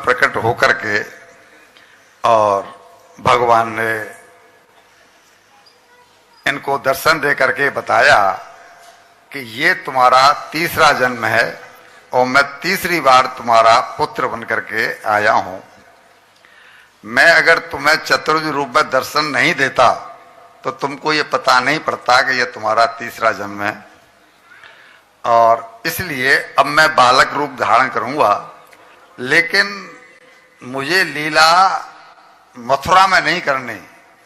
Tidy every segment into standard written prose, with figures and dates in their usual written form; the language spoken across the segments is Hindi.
प्रकट होकर के और भगवान ने इनको दर्शन दे करके बताया कि ये तुम्हारा तीसरा जन्म है और मैं तीसरी बार तुम्हारा पुत्र बन करके आया हूं। मैं अगर तुम्हें चतुर्भुज रूप में दर्शन नहीं देता तो तुमको ये पता नहीं पड़ता कि ये तुम्हारा तीसरा जन्म है, और इसलिए अब मैं बालक रूप धारण करूंगा, लेकिन मुझे लीला मथुरा में नहीं करनी।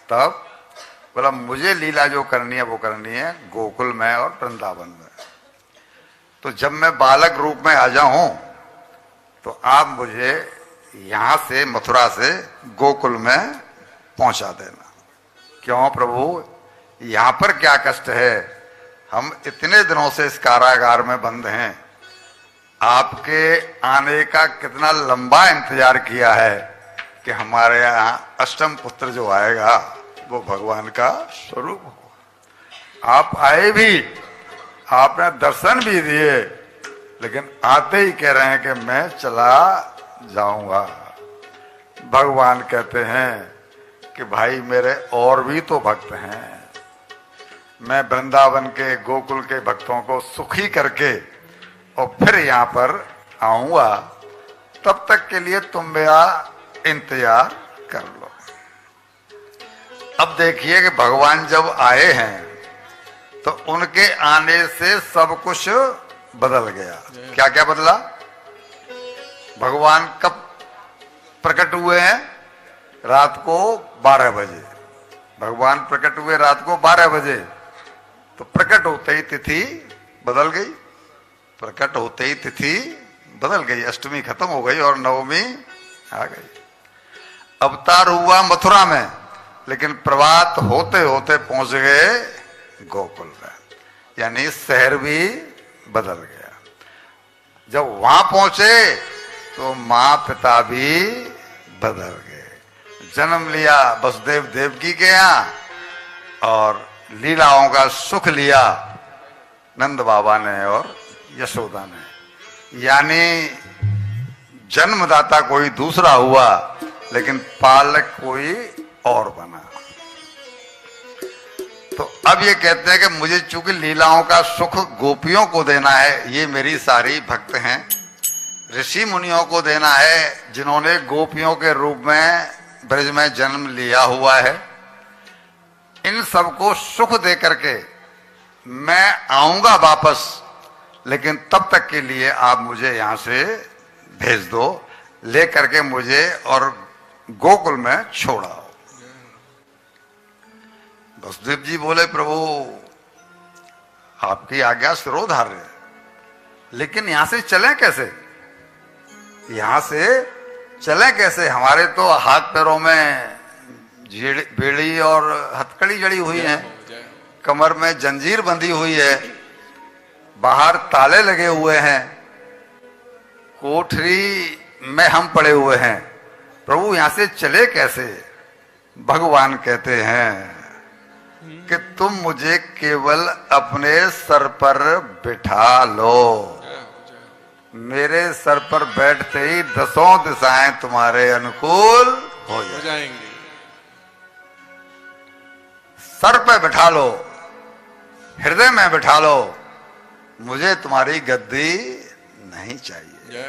तब बोला मुझे लीला जो करनी है वो करनी है गोकुल में और वृंदावन में। तो जब मैं बालक रूप में आ जाऊं तो आप मुझे यहां से मथुरा से गोकुल में पहुंचा देना। क्यों प्रभु, यहां पर क्या कष्ट है? हम इतने दिनों से इस कारागार में बंद हैं, आपके आने का कितना लंबा इंतजार किया है कि हमारे यहाँ अष्टम पुत्र जो आएगा वो भगवान का स्वरूप हो। आप आए भी, आपने दर्शन भी दिए, लेकिन आते ही कह रहे हैं कि मैं चला जाऊंगा। भगवान कहते हैं कि भाई मेरे और भी तो भक्त हैं, मैं वृंदावन के गोकुल के भक्तों को सुखी करके और फिर यहां पर आऊंगा, तब तक के लिए तुम मेरा इंतजार कर लो। अब देखिए कि भगवान जब आए हैं तो उनके आने से सब कुछ बदल गया। क्या क्या बदला? भगवान कब प्रकट हुए हैं? रात को 12 बजे। भगवान प्रकट हुए रात को 12 बजे, तो प्रकट होते ही तिथि बदल गई। प्रकट होते ही तिथि बदल गई, अष्टमी खत्म हो गई और नवमी आ गई। अवतार हुआ मथुरा में, लेकिन प्रभात होते होते पहुंच गए गोकुल में, यानी शहर भी बदल गया। जब वहां पहुंचे तो मां पिता भी बदल गए। जन्म लिया वसुदेव देवकी के यहाँ और लीलाओं का सुख लिया नंद बाबा ने और यशोदा ने, यानी जन्मदाता कोई दूसरा हुआ लेकिन पालक कोई और बना। तो अब ये कहते हैं कि मुझे चूंकि लीलाओं का सुख गोपियों को देना है, ये मेरी सारी भक्त हैं, ऋषि मुनियों को देना है जिन्होंने गोपियों के रूप में ब्रज में जन्म लिया हुआ है, इन सबको सुख दे करके मैं आऊंगा वापस, लेकिन तब तक के लिए आप मुझे यहां से भेज दो, ले करके मुझे और गोकुल में छोड़ाओ। वसुदेव जी बोले प्रभु आपकी आज्ञा शिरोधार्य, लेकिन यहां से चलें कैसे? यहां से चलें कैसे? हमारे तो हाथ पैरों में बेड़ी और हथकड़ी जड़ी हुई है, कमर में जंजीर बंधी हुई है, बाहर ताले लगे हुए हैं, कोठरी में हम पड़े हुए हैं। प्रभु यहां से चले कैसे? भगवान कहते हैं कि तुम मुझे केवल अपने सर पर बिठा लो, मेरे सर पर बैठते ही 10 दिशाएं तुम्हारे अनुकूल हो जाएंगी। सर पे बिठा लो, हृदय में बिठा लो, मुझे तुम्हारी गद्दी नहीं चाहिए।